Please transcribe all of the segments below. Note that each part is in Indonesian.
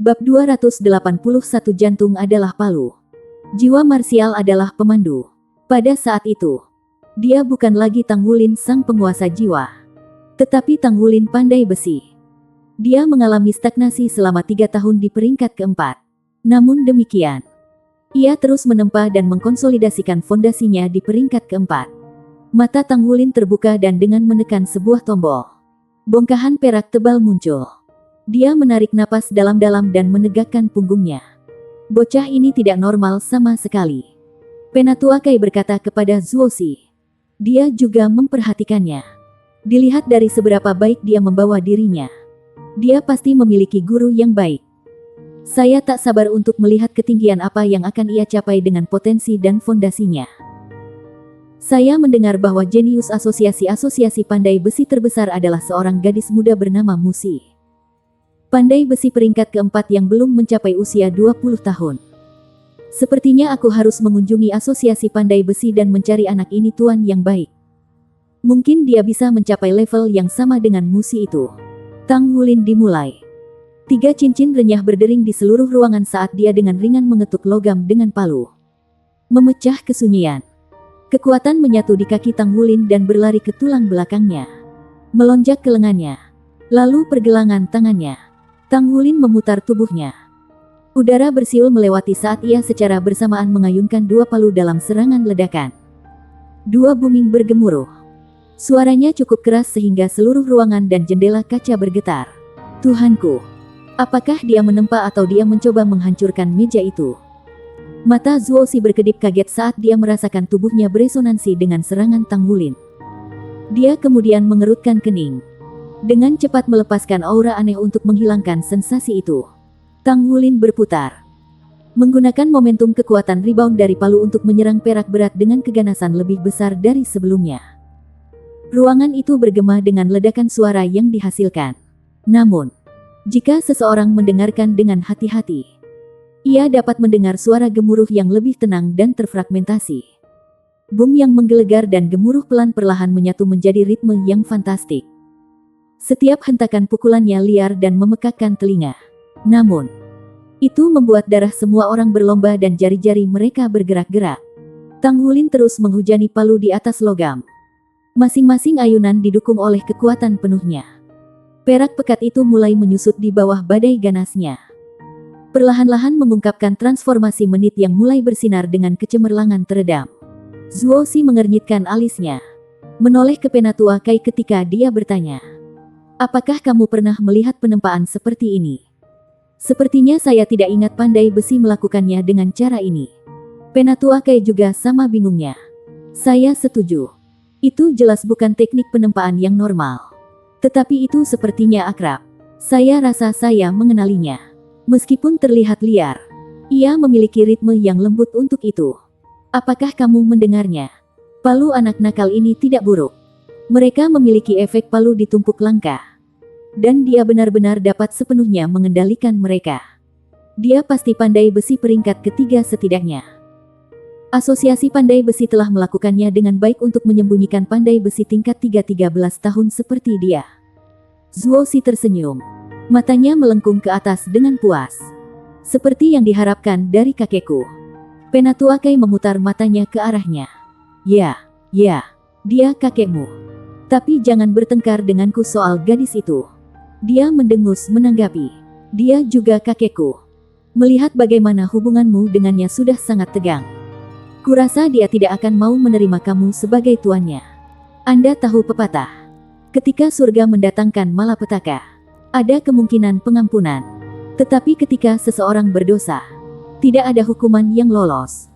Bab 281 Jantung adalah palu. Jiwa marsial adalah pemandu. Pada saat itu, dia bukan lagi Tang Wulin sang penguasa jiwa, tetapi Tang Wulin pandai besi. Dia mengalami stagnasi selama 3 tahun di peringkat keempat. Namun demikian, ia terus menempa dan mengkonsolidasikan fondasinya di peringkat keempat. Mata Tang Wulin terbuka dan dengan menekan sebuah tombol, bongkahan perak tebal muncul. Dia menarik napas dalam-dalam dan menegakkan punggungnya. Bocah ini tidak normal sama sekali. Penatua Kai berkata kepada Zuoxi. Dia juga memperhatikannya. Dilihat dari seberapa baik dia membawa dirinya, dia pasti memiliki guru yang baik. Saya tak sabar untuk melihat ketinggian apa yang akan ia capai dengan potensi dan fondasinya. Saya mendengar bahwa jenius asosiasi pandai besi terbesar adalah seorang gadis muda bernama Musi. Pandai besi peringkat keempat yang belum mencapai usia 20 tahun. Sepertinya aku harus mengunjungi asosiasi pandai besi dan mencari anak ini tuan yang baik. Mungkin dia bisa mencapai level yang sama dengan Musi itu. Tang Wulin dimulai. 3 cincin renyah berdering di seluruh ruangan saat dia dengan ringan mengetuk logam dengan palu. Memecah kesunyian. Kekuatan menyatu di kaki Tang Wulin dan berlari ke tulang belakangnya. Melonjak ke lengannya. Lalu pergelangan tangannya. Tang Wulin memutar tubuhnya. Udara bersiul melewati saat ia secara bersamaan mengayunkan 2 palu dalam serangan ledakan. 2 booming bergemuruh. Suaranya cukup keras sehingga seluruh ruangan dan jendela kaca bergetar. Tuhanku, apakah dia menempa atau dia mencoba menghancurkan meja itu? Mata Zuoxi berkedip kaget saat dia merasakan tubuhnya beresonansi dengan serangan Tang Wulin. Dia kemudian mengerutkan kening. Dengan cepat melepaskan aura aneh untuk menghilangkan sensasi itu. Tang Wulin berputar. Menggunakan momentum kekuatan rebound dari palu untuk menyerang perak berat dengan keganasan lebih besar dari sebelumnya. Ruangan itu bergema dengan ledakan suara yang dihasilkan. Namun, jika seseorang mendengarkan dengan hati-hati, ia dapat mendengar suara gemuruh yang lebih tenang dan terfragmentasi. Boom yang menggelegar dan gemuruh pelan perlahan menyatu menjadi ritme yang fantastik. Setiap hentakan pukulannya liar dan memekakkan telinga. Namun, itu membuat darah semua orang berlomba dan jari-jari mereka bergerak-gerak. Tang Wulin terus menghujani palu di atas logam. Masing-masing ayunan didukung oleh kekuatan penuhnya. Perak pekat itu mulai menyusut di bawah badai ganasnya. Perlahan-lahan mengungkapkan transformasi menit yang mulai bersinar dengan kecemerlangan teredam. Zuoxi mengernyitkan alisnya. Menoleh ke Penatua Kai ketika dia bertanya. Apakah kamu pernah melihat penempaan seperti ini? Sepertinya saya tidak ingat pandai besi melakukannya dengan cara ini. Penatua Kai juga sama bingungnya. Saya setuju. Itu jelas bukan teknik penempaan yang normal. Tetapi itu sepertinya akrab. Saya rasa saya mengenalinya. Meskipun terlihat liar, ia memiliki ritme yang lembut untuk itu. Apakah kamu mendengarnya? Palu anak nakal ini tidak buruk. Mereka memiliki efek palu ditumpuk langka. Dan dia benar-benar dapat sepenuhnya mengendalikan mereka. Dia pasti pandai besi peringkat ketiga setidaknya. Asosiasi pandai besi telah melakukannya dengan baik untuk menyembunyikan pandai besi tingkat 13 tahun seperti dia. Zuoxi tersenyum. Matanya melengkung ke atas dengan puas. Seperti yang diharapkan dari kakekku. Penatua Kai memutar matanya ke arahnya. Ya, dia kakekmu. Tapi jangan bertengkar denganku soal gadis itu. Dia mendengus menanggapi. Dia juga kakekku. Melihat bagaimana hubunganmu dengannya sudah sangat tegang. Kurasa dia tidak akan mau menerima kamu sebagai tuannya. Anda tahu pepatah. Ketika surga mendatangkan malapetaka, ada kemungkinan pengampunan. Tetapi ketika seseorang berdosa, tidak ada hukuman yang lolos.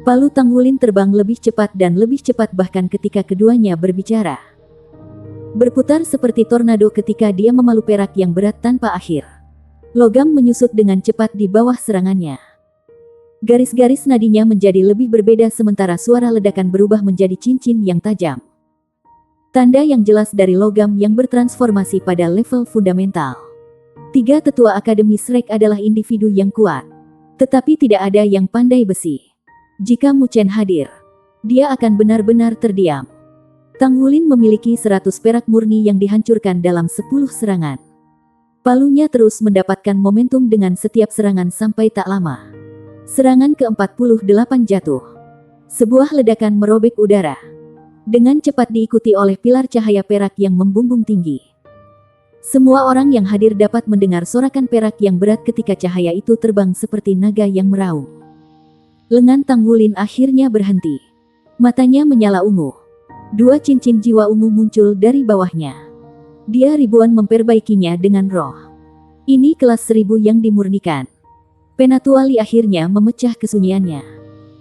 Palu Tang Wulin terbang lebih cepat dan lebih cepat bahkan ketika keduanya berbicara. Berputar seperti tornado ketika dia memalu perak yang berat tanpa akhir. Logam menyusut dengan cepat di bawah serangannya. Garis-garis nadinya menjadi lebih berbeda sementara suara ledakan berubah menjadi cincin yang tajam. Tanda yang jelas dari logam yang bertransformasi pada level fundamental. 3 tetua Akademi Shrek adalah individu yang kuat. Tetapi tidak ada yang pandai besi. Jika Mu Chen hadir, dia akan benar-benar terdiam. Tang Wulin memiliki 100 perak murni yang dihancurkan dalam 10 serangan. Palunya terus mendapatkan momentum dengan setiap serangan sampai tak lama. Serangan ke-48 jatuh. Sebuah ledakan merobek udara. Dengan cepat diikuti oleh pilar cahaya perak yang membumbung tinggi. Semua orang yang hadir dapat mendengar sorakan perak yang berat ketika cahaya itu terbang seperti naga yang meraung. Lengan Tang Wulin akhirnya berhenti. Matanya menyala ungu. Dua cincin jiwa ungu muncul dari bawahnya. Dia ribuan memperbaikinya dengan roh. Ini kelas 1000 yang dimurnikan. Penatuali akhirnya memecah kesunyiannya.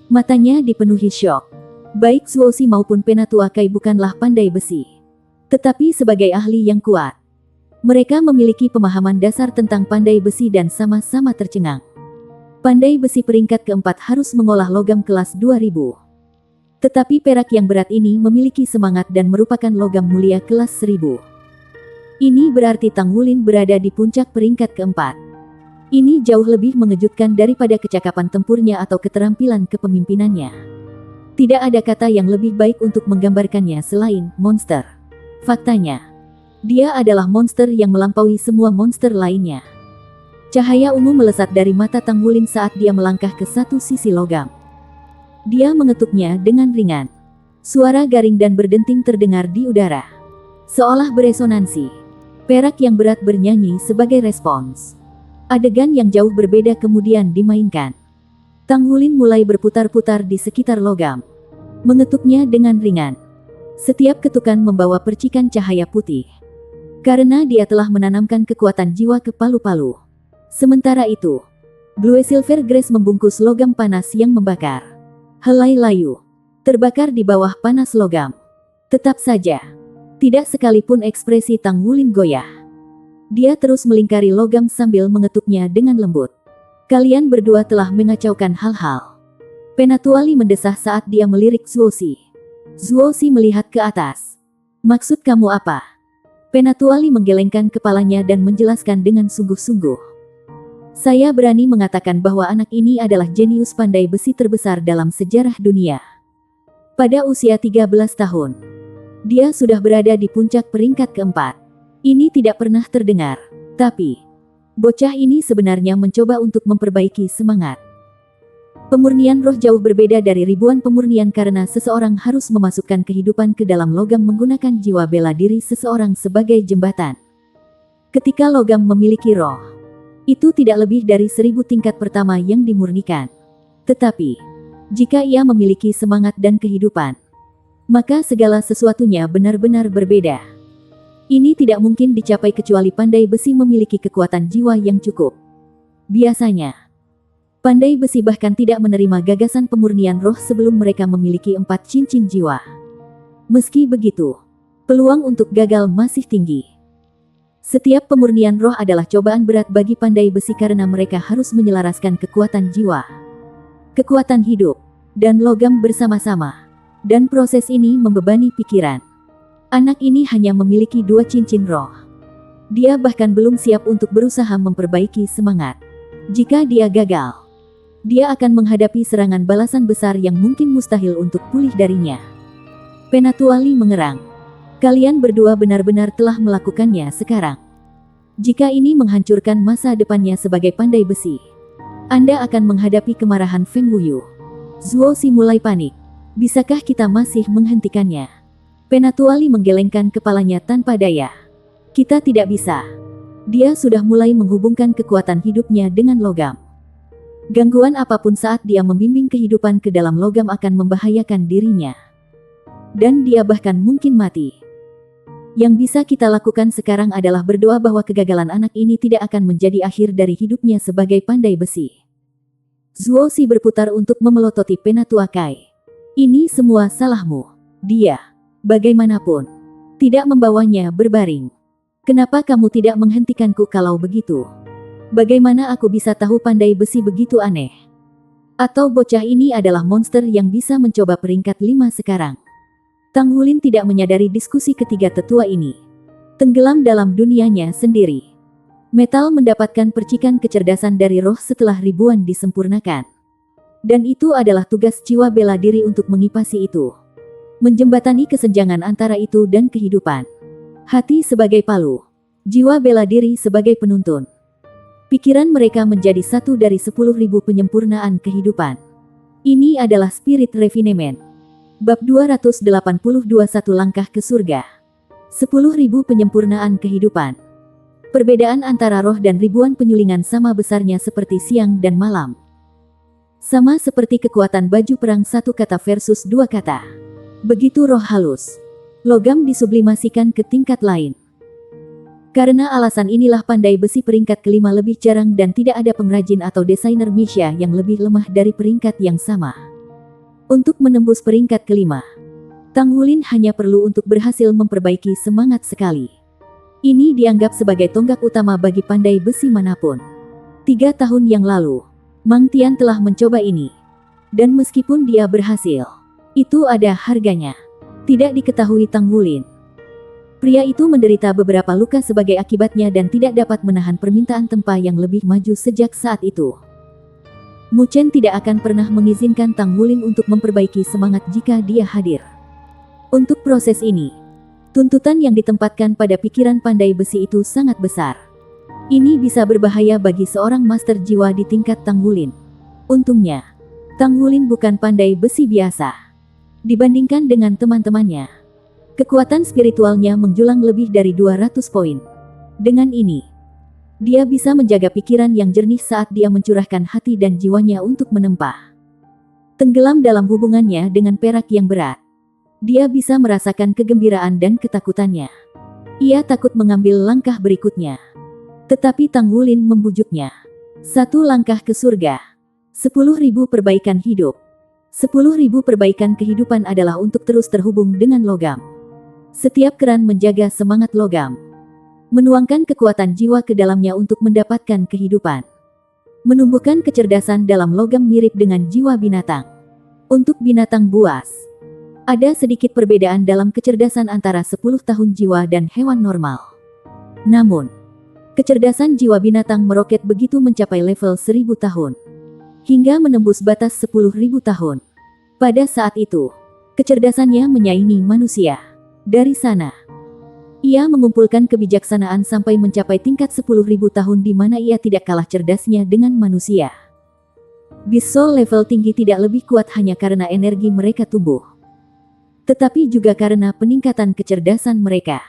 Matanya dipenuhi syok. Baik Zuozi maupun Penatua Kai bukanlah pandai besi. Tetapi sebagai ahli yang kuat, mereka memiliki pemahaman dasar tentang pandai besi dan sama-sama tercengang. Pandai besi peringkat keempat harus mengolah logam kelas 2000. Tetapi perak yang berat ini memiliki semangat dan merupakan logam mulia kelas 1000. Ini berarti Tang Wulin berada di puncak peringkat keempat. Ini jauh lebih mengejutkan daripada kecakapan tempurnya atau keterampilan kepemimpinannya. Tidak ada kata yang lebih baik untuk menggambarkannya selain monster. Faktanya, dia adalah monster yang melampaui semua monster lainnya. Cahaya ungu melesat dari mata Tang Wulin saat dia melangkah ke satu sisi logam. Dia mengetuknya dengan ringan. Suara garing dan berdenting terdengar di udara, seolah beresonansi. Perak yang berat bernyanyi sebagai respons. Adegan yang jauh berbeda kemudian dimainkan. Tang Wulin mulai berputar-putar di sekitar logam, mengetuknya dengan ringan. Setiap ketukan membawa percikan cahaya putih. Karena dia telah menanamkan kekuatan jiwa ke palu-palu. Sementara itu, Blue Silver Grace membungkus logam panas yang membakar. Helai layu terbakar di bawah panas logam. Tetap saja, tidak sekalipun ekspresi Tang Wulin goyah. Dia terus melingkari logam sambil mengetuknya dengan lembut. Kalian berdua telah mengacaukan hal-hal. Penatuali mendesah saat dia melirik Zuozi. Zuozi melihat ke atas. Maksud kamu apa? Penatuali menggelengkan kepalanya dan menjelaskan dengan sungguh-sungguh. Saya berani mengatakan bahwa anak ini adalah jenius pandai besi terbesar dalam sejarah dunia. Pada usia 13 tahun, dia sudah berada di puncak peringkat keempat. Ini tidak pernah terdengar. Tapi, bocah ini sebenarnya mencoba untuk memperbaiki semangat. Pemurnian roh jauh berbeda dari ribuan pemurnian karena seseorang harus memasukkan kehidupan ke dalam logam menggunakan jiwa bela diri seseorang sebagai jembatan. Ketika logam memiliki roh, itu tidak lebih dari 1000 tingkat pertama yang dimurnikan. Tetapi, jika ia memiliki semangat dan kehidupan, maka segala sesuatunya benar-benar berbeda. Ini tidak mungkin dicapai kecuali pandai besi memiliki kekuatan jiwa yang cukup. Biasanya, pandai besi bahkan tidak menerima gagasan pemurnian roh sebelum mereka memiliki 4 cincin jiwa. Meski begitu, peluang untuk gagal masih tinggi. Setiap pemurnian roh adalah cobaan berat bagi pandai besi karena mereka harus menyelaraskan kekuatan jiwa, kekuatan hidup, dan logam bersama-sama. Dan proses ini membebani pikiran. Anak ini hanya memiliki 2 cincin roh. Dia bahkan belum siap untuk berusaha memperbaiki semangat. Jika dia gagal, dia akan menghadapi serangan balasan besar yang mungkin mustahil untuk pulih darinya. Penatuali mengerang. Kalian berdua benar-benar telah melakukannya sekarang. Jika ini menghancurkan masa depannya sebagai pandai besi, Anda akan menghadapi kemarahan Feng Wuyu. Zuozi mulai panik. Bisakah kita masih menghentikannya? Penatuali menggelengkan kepalanya tanpa daya. Kita tidak bisa. Dia sudah mulai menghubungkan kekuatan hidupnya dengan logam. Gangguan apapun saat dia membimbing kehidupan ke dalam logam akan membahayakan dirinya. Dan dia bahkan mungkin mati. Yang bisa kita lakukan sekarang adalah berdoa bahwa kegagalan anak ini tidak akan menjadi akhir dari hidupnya sebagai pandai besi. Zuozi berputar untuk memelototi Penatua Kai. Ini semua salahmu. Dia, bagaimanapun, tidak membawanya berbaring. Kenapa kamu tidak menghentikanku kalau begitu? Bagaimana aku bisa tahu pandai besi begitu aneh? Atau bocah ini adalah monster yang bisa mencoba peringkat 5 sekarang? Tang Wulin tidak menyadari diskusi ketiga tetua ini. Tenggelam dalam dunianya sendiri. Metal mendapatkan percikan kecerdasan dari roh setelah ribuan disempurnakan. Dan itu adalah tugas jiwa bela diri untuk mengipasi itu. Menjembatani kesenjangan antara itu dan kehidupan. Hati sebagai palu. Jiwa bela diri sebagai penuntun. Pikiran mereka menjadi satu dari 10.000 penyempurnaan kehidupan. Ini adalah spirit refinement. Bab 282 Satu langkah ke surga. 10.000 penyempurnaan kehidupan. Perbedaan antara roh dan ribuan penyulingan sama besarnya seperti siang dan malam. Sama seperti kekuatan baju perang satu kata versus dua kata. Begitu roh halus, logam disublimasikan ke tingkat lain. Karena alasan inilah pandai besi peringkat kelima lebih jarang dan tidak ada pengrajin atau desainer misya yang lebih lemah dari peringkat yang sama. Untuk menembus peringkat kelima, Tang Wulin hanya perlu untuk berhasil memperbaiki semangat sekali. Ini dianggap sebagai tonggak utama bagi pandai besi manapun. 3 tahun yang lalu, Mang Tian telah mencoba ini. Dan meskipun dia berhasil, itu ada harganya. Tidak diketahui Tang Wulin. Pria itu menderita beberapa luka sebagai akibatnya dan tidak dapat menahan permintaan tempa yang lebih maju sejak saat itu. Mu Chen tidak akan pernah mengizinkan Tang Wulin untuk memperbaiki semangat jika dia hadir. Untuk proses ini, tuntutan yang ditempatkan pada pikiran pandai besi itu sangat besar. Ini bisa berbahaya bagi seorang master jiwa di tingkat Tang Wulin. Untungnya, Tang Wulin bukan pandai besi biasa. Dibandingkan dengan teman-temannya, kekuatan spiritualnya menjulang lebih dari 200 poin. Dengan ini, dia bisa menjaga pikiran yang jernih saat dia mencurahkan hati dan jiwanya untuk menempa. Tenggelam dalam hubungannya dengan perak yang berat, dia bisa merasakan kegembiraan dan ketakutannya. Ia takut mengambil langkah berikutnya. Tetapi Tang Wulin membujuknya. 1 langkah ke surga. 10.000 perbaikan hidup. 10.000 perbaikan kehidupan adalah untuk terus terhubung dengan logam. Setiap keran menjaga semangat logam. Menuangkan kekuatan jiwa ke dalamnya untuk mendapatkan kehidupan. Menumbuhkan kecerdasan dalam logam mirip dengan jiwa binatang. Untuk binatang buas, ada sedikit perbedaan dalam kecerdasan antara 10 tahun jiwa dan hewan normal. Namun, kecerdasan jiwa binatang meroket begitu mencapai level 1000 tahun. Hingga menembus batas 10.000 tahun. Pada saat itu, kecerdasannya menyaingi manusia. Dari sana, ia mengumpulkan kebijaksanaan sampai mencapai tingkat 10.000 tahun di mana ia tidak kalah cerdasnya dengan manusia. Beast Soul level tinggi tidak lebih kuat hanya karena energi mereka tumbuh, tetapi juga karena peningkatan kecerdasan mereka.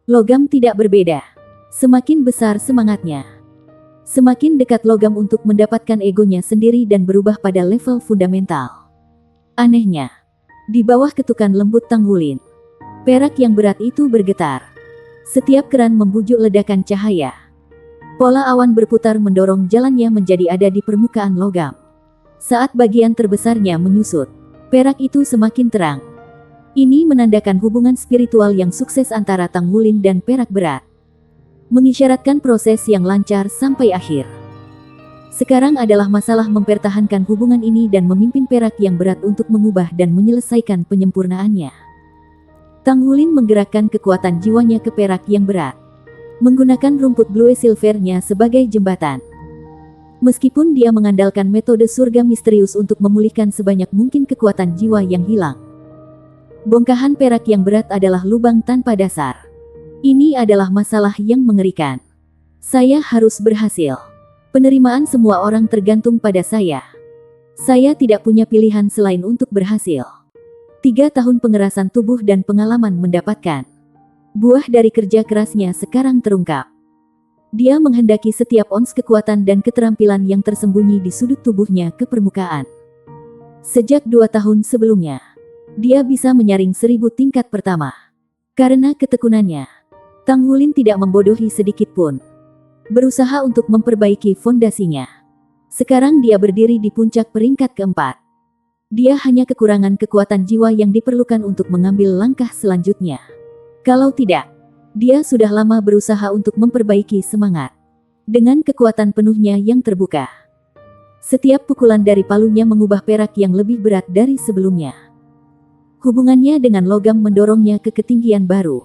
Logam tidak berbeda. Semakin besar semangatnya, semakin dekat logam untuk mendapatkan egonya sendiri dan berubah pada level fundamental. Anehnya, di bawah ketukan lembut Tang Wulin, perak yang berat itu bergetar. Setiap keran membujuk ledakan cahaya. Pola awan berputar mendorong jalannya menjadi ada di permukaan logam. Saat bagian terbesarnya menyusut, perak itu semakin terang. Ini menandakan hubungan spiritual yang sukses antara Tang Wulin dan perak berat. Mengisyaratkan proses yang lancar sampai akhir. Sekarang adalah masalah mempertahankan hubungan ini dan memimpin perak yang berat untuk mengubah dan menyelesaikan penyempurnaannya. Tang Wulin menggerakkan kekuatan jiwanya ke perak yang berat, menggunakan rumput blue silvernya sebagai jembatan. Meskipun dia mengandalkan metode surga misterius untuk memulihkan sebanyak mungkin kekuatan jiwa yang hilang, bongkahan perak yang berat adalah lubang tanpa dasar. Ini adalah masalah yang mengerikan. Saya harus berhasil. Penerimaan semua orang tergantung pada saya. Saya tidak punya pilihan selain untuk berhasil. 3 tahun pengerasan tubuh dan pengalaman mendapatkan buah dari kerja kerasnya sekarang terungkap. Dia menghendaki setiap ons kekuatan dan keterampilan yang tersembunyi di sudut tubuhnya ke permukaan. Sejak 2 tahun sebelumnya, dia bisa menyaring 1000 tingkat pertama. Karena ketekunannya, Tang Wulin tidak membodohi sedikit pun. Berusaha untuk memperbaiki fondasinya. Sekarang dia berdiri di puncak peringkat keempat. Dia hanya kekurangan kekuatan jiwa yang diperlukan untuk mengambil langkah selanjutnya. Kalau tidak, dia sudah lama berusaha untuk memperbaiki semangat. Dengan kekuatan penuhnya yang terbuka, setiap pukulan dari palunya mengubah perak yang lebih berat dari sebelumnya. Hubungannya dengan logam mendorongnya ke ketinggian baru.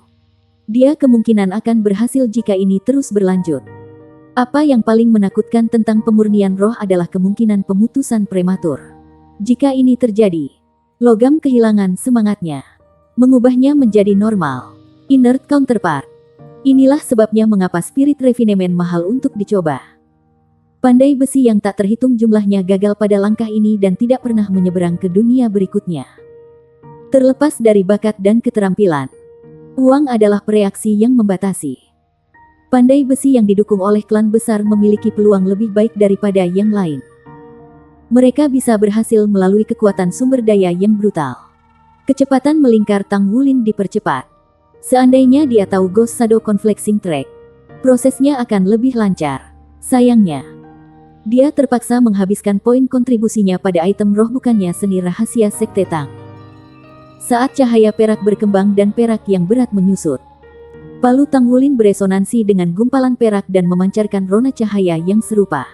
Dia kemungkinan akan berhasil jika ini terus berlanjut. Apa yang paling menakutkan tentang pemurnian roh adalah kemungkinan pemutusan prematur. Jika ini terjadi, logam kehilangan semangatnya, mengubahnya menjadi normal, inert counterpart. Inilah sebabnya mengapa spirit refinement mahal untuk dicoba. Pandai besi yang tak terhitung jumlahnya gagal pada langkah ini dan tidak pernah menyeberang ke dunia berikutnya. Terlepas dari bakat dan keterampilan, uang adalah reaksi yang membatasi. Pandai besi yang didukung oleh klan besar memiliki peluang lebih baik daripada yang lain. Mereka bisa berhasil melalui kekuatan sumber daya yang brutal. Kecepatan melingkar Tang Wulin dipercepat. Seandainya dia tahu Ghost Shadow Conflexing Track, prosesnya akan lebih lancar. Sayangnya, dia terpaksa menghabiskan poin kontribusinya pada item roh bukannya seni rahasia Sekte Tang. Saat cahaya perak berkembang dan perak yang berat menyusut, palu Tang Wulin beresonansi dengan gumpalan perak dan memancarkan rona cahaya yang serupa.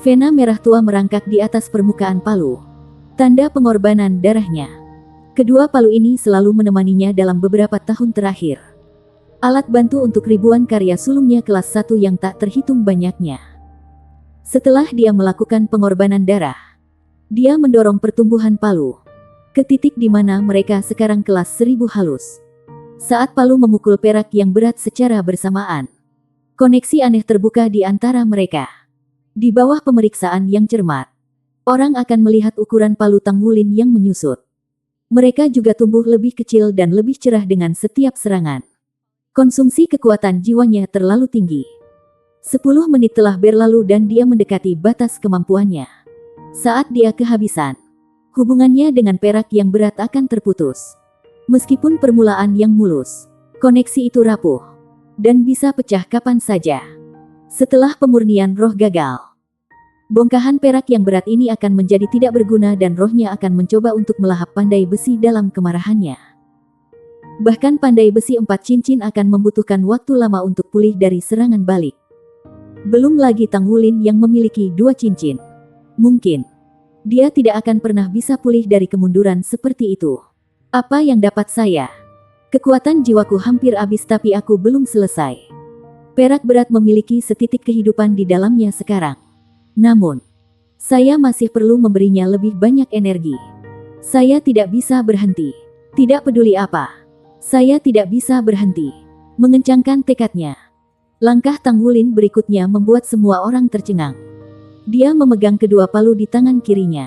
Vena merah tua merangkak di atas permukaan palu, tanda pengorbanan darahnya. Kedua palu ini selalu menemaninya dalam beberapa tahun terakhir. Alat bantu untuk ribuan karya sulungnya kelas 1 yang tak terhitung banyaknya. Setelah dia melakukan pengorbanan darah, dia mendorong pertumbuhan palu ke titik di mana mereka sekarang kelas 1000 halus. Saat palu memukul perak yang berat secara bersamaan, koneksi aneh terbuka di antara mereka. Di bawah pemeriksaan yang cermat, orang akan melihat ukuran palu Tang Wulin yang menyusut. Mereka juga tumbuh lebih kecil dan lebih cerah dengan setiap serangan. Konsumsi kekuatan jiwanya terlalu tinggi. 10 menit telah berlalu dan dia mendekati batas kemampuannya. Saat dia kehabisan, hubungannya dengan perak yang berat akan terputus. Meskipun permulaan yang mulus, koneksi itu rapuh dan bisa pecah kapan saja. Setelah pemurnian roh gagal, bongkahan perak yang berat ini akan menjadi tidak berguna dan rohnya akan mencoba untuk melahap pandai besi dalam kemarahannya. Bahkan pandai besi 4 cincin akan membutuhkan waktu lama untuk pulih dari serangan balik. Belum lagi Tang Wulin yang memiliki 2 cincin. Mungkin dia tidak akan pernah bisa pulih dari kemunduran seperti itu. Apa yang dapat saya? Kekuatan jiwaku hampir habis tapi aku belum selesai. Perak berat memiliki setitik kehidupan di dalamnya sekarang. Namun, saya masih perlu memberinya lebih banyak energi. Saya tidak bisa berhenti. Tidak peduli apa. Saya tidak bisa berhenti. Mengencangkan tekadnya. Langkah Tang Wulin berikutnya membuat semua orang tercengang. Dia memegang kedua palu di tangan kirinya.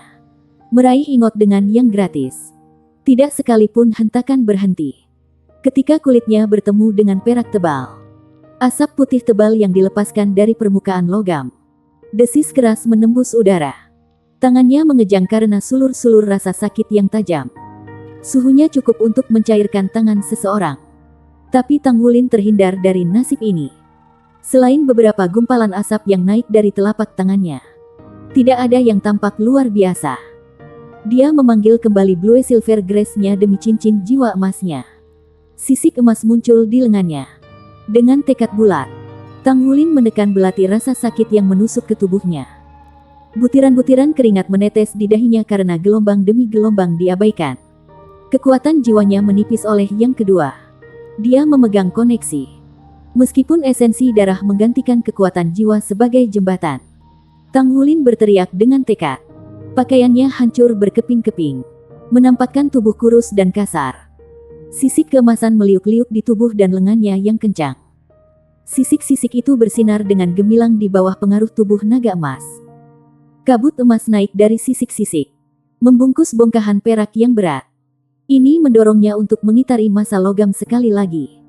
Meraih ingot dengan yang gratis. Tidak sekalipun hentakan berhenti. Ketika kulitnya bertemu dengan perak tebal, asap putih tebal yang dilepaskan dari permukaan logam. Desis keras menembus udara. Tangannya mengejang karena sulur-sulur rasa sakit yang tajam. Suhunya cukup untuk mencairkan tangan seseorang. Tapi Tang Wulin terhindar dari nasib ini. Selain beberapa gumpalan asap yang naik dari telapak tangannya, tidak ada yang tampak luar biasa. Dia memanggil kembali Blue Silver Grace-nya demi cincin jiwa emasnya. Sisik emas muncul di lengannya. Dengan tekad bulat, Tang Wulin menekan belati rasa sakit yang menusuk ke tubuhnya. Butiran-butiran keringat menetes di dahinya karena gelombang demi gelombang diabaikan. Kekuatan jiwanya menipis oleh yang kedua. Dia memegang koneksi. Meskipun esensi darah menggantikan kekuatan jiwa sebagai jembatan, Tang Wulin berteriak dengan tekad. Pakaiannya hancur berkeping-keping, menampakkan tubuh kurus dan kasar. Sisik keemasan meliuk-liuk di tubuh dan lengannya yang kencang. Sisik-sisik itu bersinar dengan gemilang di bawah pengaruh tubuh naga emas. Kabut emas naik dari sisik-sisik, membungkus bongkahan perak yang berat. Ini mendorongnya untuk mengitari massa logam sekali lagi.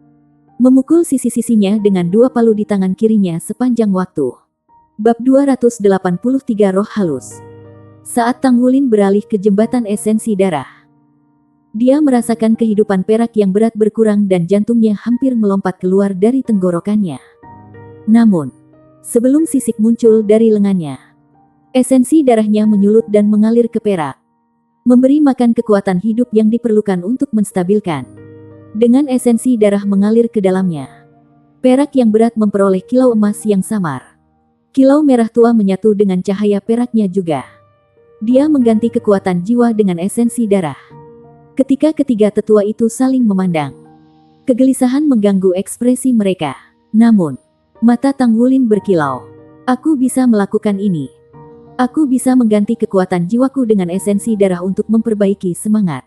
Memukul sisi-sisinya dengan 2 palu di tangan kirinya sepanjang waktu. Bab 283 Roh Halus. Saat Tang Wulin beralih ke jembatan esensi darah, dia merasakan kehidupan perak yang berat berkurang dan jantungnya hampir melompat keluar dari tenggorokannya. Namun, sebelum sisik muncul dari lengannya, esensi darahnya menyulut dan mengalir ke perak, memberi makan kekuatan hidup yang diperlukan untuk menstabilkan. Dengan esensi darah mengalir ke dalamnya, perak yang berat memperoleh kilau emas yang samar. Kilau merah tua menyatu dengan cahaya peraknya juga. Dia mengganti kekuatan jiwa dengan esensi darah. Ketika ketiga tetua itu saling memandang, kegelisahan mengganggu ekspresi mereka. Namun, mata Tang Wulin berkilau. Aku bisa melakukan ini. Aku bisa mengganti kekuatan jiwaku dengan esensi darah untuk memperbaiki semangat.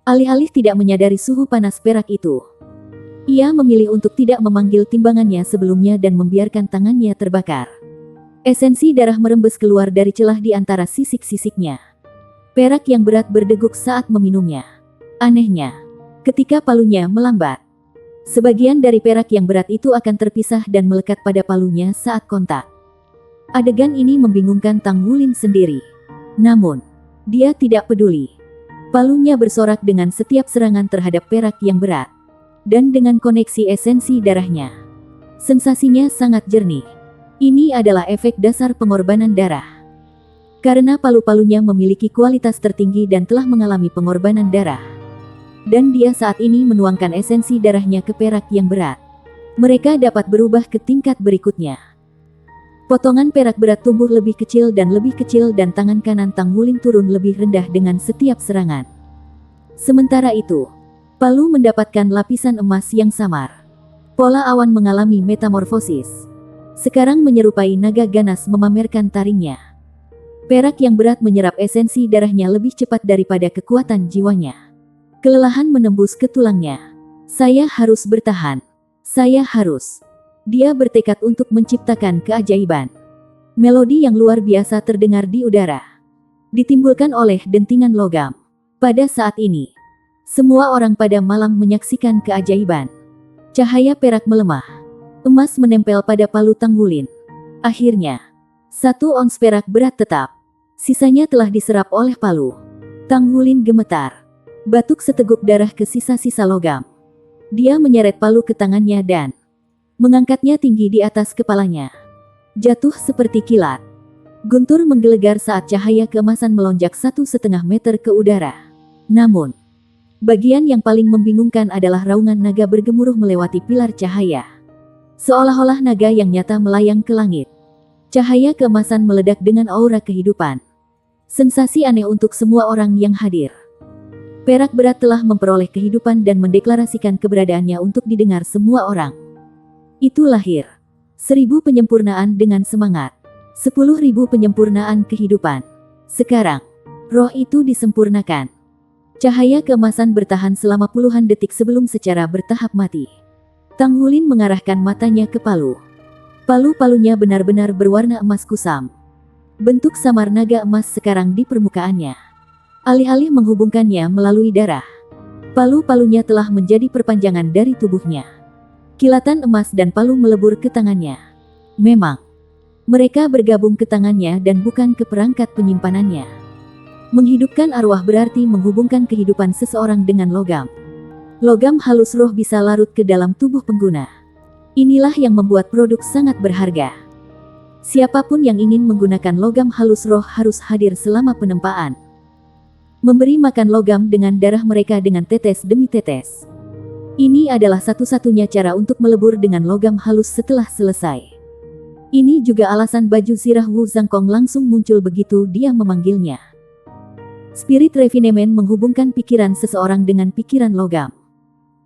Alih-alih tidak menyadari suhu panas perak itu, Ia memilih untuk tidak memanggil timbangannya sebelumnya dan membiarkan tangannya terbakar. Esensi darah merembes keluar dari celah di antara sisik-sisiknya. Perak yang berat berdeguk saat meminumnya. Anehnya, ketika palunya melambat, sebagian dari perak yang berat itu akan terpisah dan melekat pada palunya saat kontak. Adegan ini membingungkan Tang Wulin sendiri. Namun, dia tidak peduli. Palunya bersorak dengan setiap serangan terhadap perak yang berat. Dan dengan koneksi esensi darahnya, sensasinya sangat jernih. Ini adalah efek dasar pengorbanan darah. Karena palu-palunya memiliki kualitas tertinggi dan telah mengalami pengorbanan darah. Dan dia saat ini menuangkan esensi darahnya ke perak yang berat. Mereka dapat berubah ke tingkat berikutnya. Potongan perak berat tumbuh lebih kecil dan tangan kanan Tang Wulin turun lebih rendah dengan setiap serangan. Sementara itu, palu mendapatkan lapisan emas yang samar. Pola awan mengalami metamorfosis. Sekarang menyerupai naga ganas memamerkan taringnya. Perak yang berat menyerap esensi darahnya lebih cepat daripada kekuatan jiwanya. Kelelahan menembus ke tulangnya. Saya harus bertahan. Saya harus. Dia bertekad untuk menciptakan keajaiban. Melodi yang luar biasa terdengar di udara. Ditimbulkan oleh dentingan logam. Pada saat ini, semua orang pada malam menyaksikan keajaiban. Cahaya perak melemah. Emas menempel pada palu Tang Wulin. Akhirnya, 1 ons perak berat tetap. Sisanya telah diserap oleh palu. Tang Wulin gemetar. Batuk seteguk darah ke sisa-sisa logam. Dia menyeret palu ke tangannya dan mengangkatnya tinggi di atas kepalanya. Jatuh seperti kilat. Guntur menggelegar saat cahaya keemasan melonjak 1,5 meter ke udara. Namun, bagian yang paling membingungkan adalah raungan naga bergemuruh melewati pilar cahaya. Seolah-olah naga yang nyata melayang ke langit. Cahaya keemasan meledak dengan aura kehidupan. Sensasi aneh untuk semua orang yang hadir. Perak berat telah memperoleh kehidupan dan mendeklarasikan keberadaannya untuk didengar semua orang. Itu lahir. 1000 penyempurnaan dengan semangat. 10.000 penyempurnaan kehidupan. Sekarang, roh itu disempurnakan. Cahaya keemasan bertahan selama puluhan detik sebelum secara bertahap mati. Tang Wulin mengarahkan matanya ke palu. Palu-palunya benar-benar berwarna emas kusam. Bentuk samar naga emas sekarang di permukaannya. Alih-alih menghubungkannya melalui darah, palu-palunya telah menjadi perpanjangan dari tubuhnya. Kilatan emas dan palu melebur ke tangannya. Memang, mereka bergabung ke tangannya dan bukan ke perangkat penyimpanannya. Menghidupkan arwah berarti menghubungkan kehidupan seseorang dengan logam. Logam halus roh bisa larut ke dalam tubuh pengguna. Inilah yang membuat produk sangat berharga. Siapapun yang ingin menggunakan logam halus roh harus hadir selama penempaan. Memberi makan logam dengan darah mereka dengan tetes demi tetes. Ini adalah satu-satunya cara untuk melebur dengan logam halus setelah selesai. Ini juga alasan baju zirah Wu Zhangkong langsung muncul begitu dia memanggilnya. Spirit refinement menghubungkan pikiran seseorang dengan pikiran logam.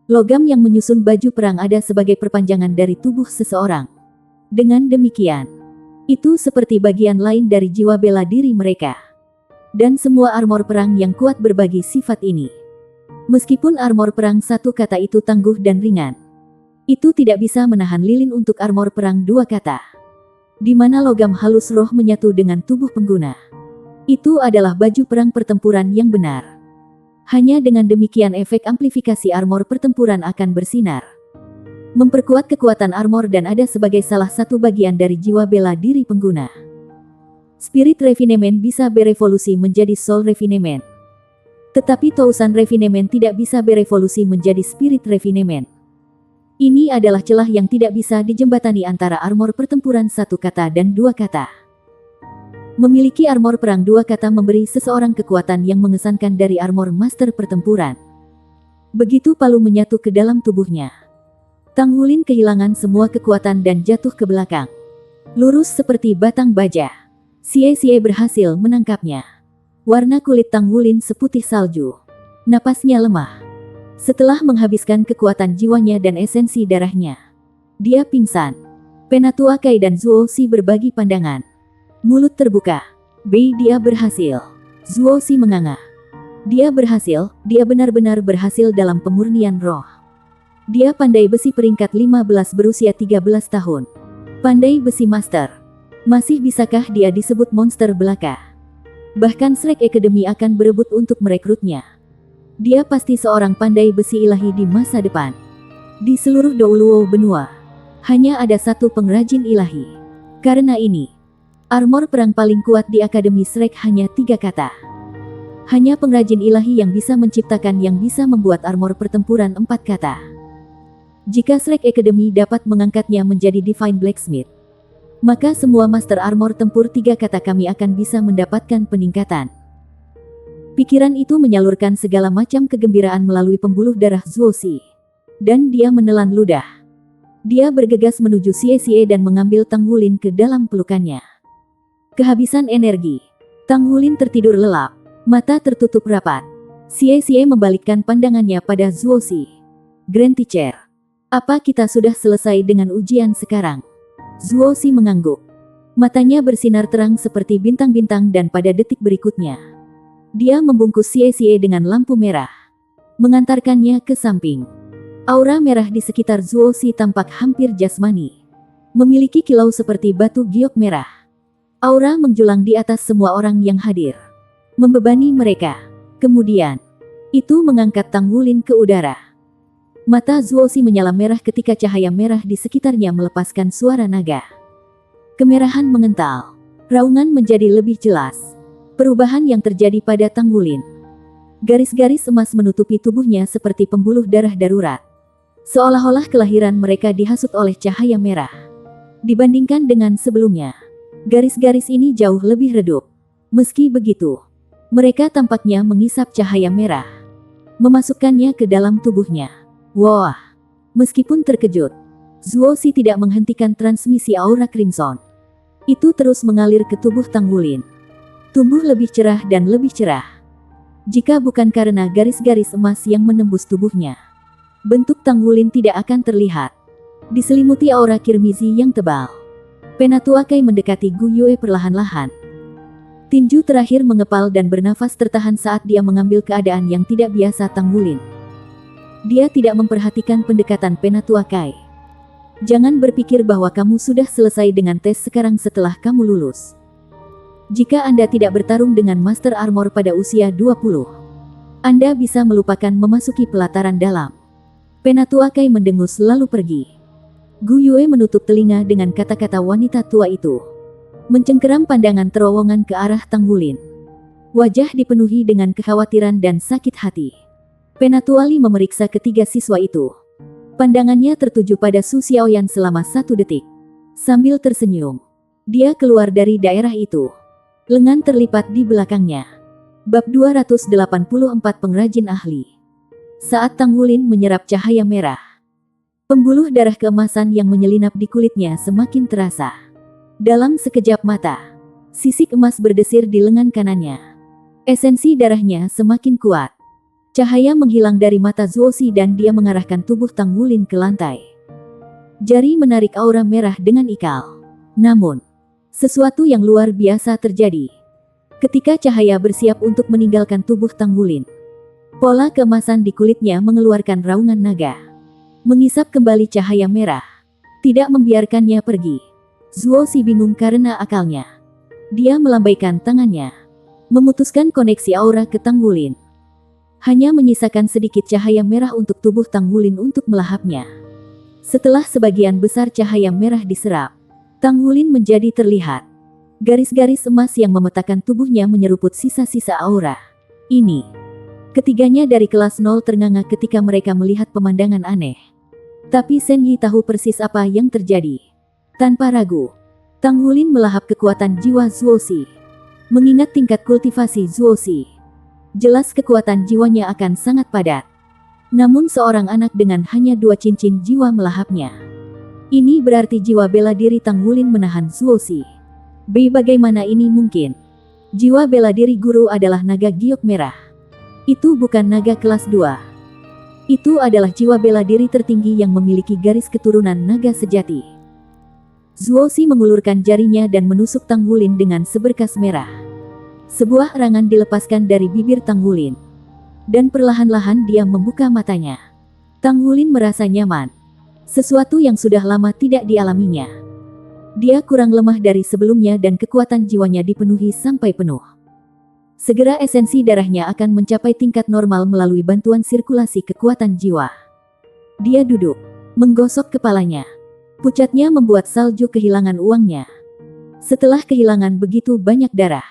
Logam yang menyusun baju perang ada sebagai perpanjangan dari tubuh seseorang. Dengan demikian, itu seperti bagian lain dari jiwa bela diri mereka. Dan semua armor perang yang kuat berbagi sifat ini. Meskipun armor perang satu kata itu tangguh dan ringan, itu tidak bisa menahan lilin untuk armor perang dua kata. Di mana logam halus roh menyatu dengan tubuh pengguna. Itu adalah baju perang pertempuran yang benar. Hanya dengan demikian efek amplifikasi armor pertempuran akan bersinar. Memperkuat kekuatan armor dan ada sebagai salah satu bagian dari jiwa bela diri pengguna. Spirit refinement bisa berevolusi menjadi soul refinement. Tetapi Tousan refinement tidak bisa berevolusi menjadi spirit refinement. Ini adalah celah yang tidak bisa dijembatani antara armor pertempuran satu kata dan dua kata. Memiliki armor perang dua kata memberi seseorang kekuatan yang mengesankan dari armor master pertempuran. Begitu palu menyatu ke dalam tubuhnya, Tang Wulin kehilangan semua kekuatan dan jatuh ke belakang. Lurus seperti batang baja. Xie berhasil menangkapnya. Warna kulit Tang Wulin seputih salju. Napasnya lemah. Setelah menghabiskan kekuatan jiwanya dan esensi darahnya, dia pingsan. Penatua Kai dan Zuo Si berbagi pandangan. Mulut terbuka. Dia berhasil. Zuo Si menganga. Dia berhasil, dia benar-benar berhasil dalam pemurnian roh. Dia pandai besi peringkat 15 berusia 13 tahun. Pandai besi master. Masih bisakah dia disebut monster belaka? Bahkan Shrek Academy akan berebut untuk merekrutnya. Dia pasti seorang pandai besi ilahi di masa depan. Di seluruh Douluo benua, hanya ada satu pengrajin ilahi. Karena ini, armor perang paling kuat di Akademi Shrek hanya 3 kata. Hanya pengrajin ilahi yang bisa menciptakan yang bisa membuat armor pertempuran 4 kata. Jika Shrek Academy dapat mengangkatnya menjadi Divine Blacksmith, maka semua master armor tempur 3 kata kami akan bisa mendapatkan peningkatan. Pikiran itu menyalurkan segala macam kegembiraan melalui pembuluh darah Zuozi. Dan dia menelan ludah. Dia bergegas menuju Xie dan mengambil Tang Wulin ke dalam pelukannya. Kehabisan energi. Tang Wulin tertidur lelap. Mata tertutup rapat. Xie membalikkan pandangannya pada Zuozi. Grand Teacher. Apa kita sudah selesai dengan ujian sekarang? Zuozi mengangguk. Matanya bersinar terang seperti bintang-bintang dan pada detik berikutnya, dia membungkus Xie dengan lampu merah. Mengantarkannya ke samping. Aura merah di sekitar Zuozi tampak hampir jasmani. Memiliki kilau seperti batu giok merah. Aura menjulang di atas semua orang yang hadir. Membebani mereka. Kemudian, itu mengangkat Tang Wulin ke udara. Mata Zuozi menyala merah ketika cahaya merah di sekitarnya melepaskan suara naga. Kemerahan mengental. Raungan menjadi lebih jelas. Perubahan yang terjadi pada Tang Wulin. Garis-garis emas menutupi tubuhnya seperti pembuluh darah darurat. Seolah-olah kelahiran mereka dihasut oleh cahaya merah. Dibandingkan dengan sebelumnya, garis-garis ini jauh lebih redup. Meski begitu, mereka tampaknya mengisap cahaya merah, memasukkannya ke dalam tubuhnya. Wah! Meskipun terkejut, Zuozi tidak menghentikan transmisi aura Crimson. Itu terus mengalir ke tubuh Tang Wulin. Tumbuh lebih cerah dan lebih cerah. Jika bukan karena garis-garis emas yang menembus tubuhnya, bentuk Tang Wulin tidak akan terlihat. Diselimuti aura kirmizi yang tebal, Penatua Kai mendekati Gu Yue perlahan-lahan. Tinju terakhir mengepal dan bernafas tertahan saat dia mengambil keadaan yang tidak biasa Tang Wulin. Dia tidak memperhatikan pendekatan Penatua Kai. Jangan berpikir bahwa kamu sudah selesai dengan tes sekarang setelah kamu lulus. Jika Anda tidak bertarung dengan Master Armor pada usia 20, Anda bisa melupakan memasuki pelataran dalam. Penatua Kai mendengus lalu pergi. Gu Yue menutup telinga dengan kata-kata wanita tua itu. Mencengkeram pandangan terowongan ke arah Tang Wulin. Wajah dipenuhi dengan kekhawatiran dan sakit hati. Penatua Li memeriksa ketiga siswa itu. Pandangannya tertuju pada Su Xiaoyan selama 1 detik. Sambil tersenyum, dia keluar dari daerah itu. Lengan terlipat di belakangnya. Bab 284 Pengrajin Ahli. Saat Tang Wulin menyerap cahaya merah, pembuluh darah keemasan yang menyelinap di kulitnya semakin terasa. Dalam sekejap mata, sisik emas berdesir di lengan kanannya. Esensi darahnya semakin kuat. Cahaya menghilang dari mata Zuozi dan dia mengarahkan tubuh Tang Wulin ke lantai. Jari menarik aura merah dengan ikal. Namun, sesuatu yang luar biasa terjadi. Ketika cahaya bersiap untuk meninggalkan tubuh Tang Wulin, pola keemasan di kulitnya mengeluarkan raungan naga. Mengisap kembali cahaya merah. Tidak membiarkannya pergi. Zuozi bingung karena akalnya. Dia melambaikan tangannya, memutuskan koneksi aura ke Tang Wulin. Hanya menyisakan sedikit cahaya merah untuk tubuh Tang Wulin untuk melahapnya. Setelah sebagian besar cahaya merah diserap, Tang Wulin menjadi terlihat. Garis-garis emas yang memetakan tubuhnya menyeruput sisa-sisa aura. Ini. Ketiganya dari kelas 0 ternganga ketika mereka melihat pemandangan aneh. Tapi Shen Yi tahu persis apa yang terjadi. Tanpa ragu, Tang Wulin melahap kekuatan jiwa Zuozi. Mengingat tingkat kultivasi Zuozi, jelas kekuatan jiwanya akan sangat padat. Namun seorang anak dengan hanya 2 cincin jiwa melahapnya. Ini berarti jiwa bela diri Tang Wulin menahan Zuozi. Bagaimana ini mungkin? Jiwa bela diri guru adalah naga giok merah. Itu bukan naga kelas 2. Itu adalah jiwa bela diri tertinggi yang memiliki garis keturunan naga sejati. Zuozi mengulurkan jarinya dan menusuk Tang Wulin dengan seberkas merah. Sebuah erangan dilepaskan dari bibir Tang Wulin. Dan perlahan-lahan dia membuka matanya. Tang Wulin merasa nyaman. Sesuatu yang sudah lama tidak dialaminya. Dia kurang lemah dari sebelumnya dan kekuatan jiwanya dipenuhi sampai penuh. Segera esensi darahnya akan mencapai tingkat normal melalui bantuan sirkulasi kekuatan jiwa. Dia duduk, menggosok kepalanya. Pucatnya membuat salju kehilangan uangnya. Setelah kehilangan begitu banyak darah.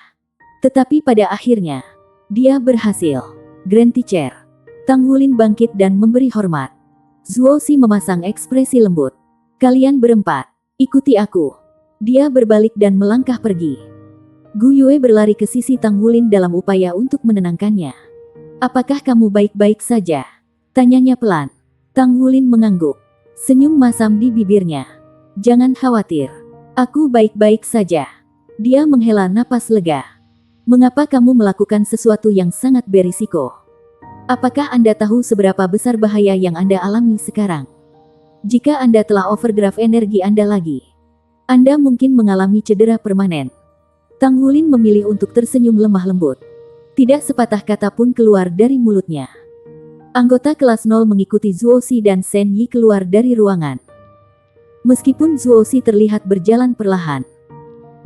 Tetapi pada akhirnya, dia berhasil. Grand Teacher. Tang Wulin bangkit dan memberi hormat. Zuo Si memasang ekspresi lembut. Kalian berempat, ikuti aku. Dia berbalik dan melangkah pergi. Gu Yue berlari ke sisi Tang Wulin dalam upaya untuk menenangkannya. Apakah kamu baik-baik saja? Tanyanya pelan. Tang Wulin mengangguk. Senyum masam di bibirnya. Jangan khawatir. Aku baik-baik saja. Dia menghela napas lega. Mengapa kamu melakukan sesuatu yang sangat berisiko? Apakah Anda tahu seberapa besar bahaya yang Anda alami sekarang? Jika Anda telah overdraft energi Anda lagi, Anda mungkin mengalami cedera permanen. Tang Wulin memilih untuk tersenyum lemah lembut. Tidak sepatah kata pun keluar dari mulutnya. Anggota kelas 0 mengikuti Zuo Si dan Shen Yi keluar dari ruangan. Meskipun Zuo Si terlihat berjalan perlahan,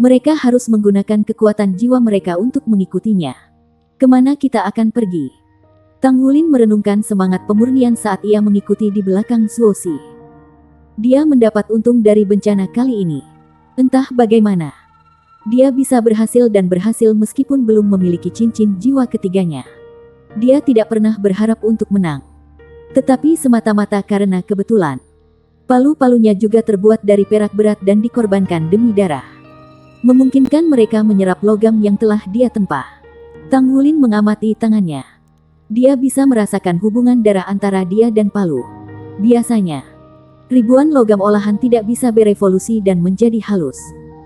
mereka harus menggunakan kekuatan jiwa mereka untuk mengikutinya. Kemana kita akan pergi? Tang Wulin merenungkan semangat pemurnian saat ia mengikuti di belakang Zuo Si. Dia mendapat untung dari bencana kali ini. Entah bagaimana, dia bisa berhasil dan berhasil meskipun belum memiliki cincin jiwa ketiganya. Dia tidak pernah berharap untuk menang. Tetapi semata-mata karena kebetulan. Palu-palunya juga terbuat dari perak berat dan dikorbankan demi darah. Memungkinkan mereka menyerap logam yang telah dia tempah. Tang Wulin mengamati tangannya. Dia bisa merasakan hubungan darah antara dia dan palu. Biasanya, ribuan logam olahan tidak bisa berevolusi dan menjadi halus.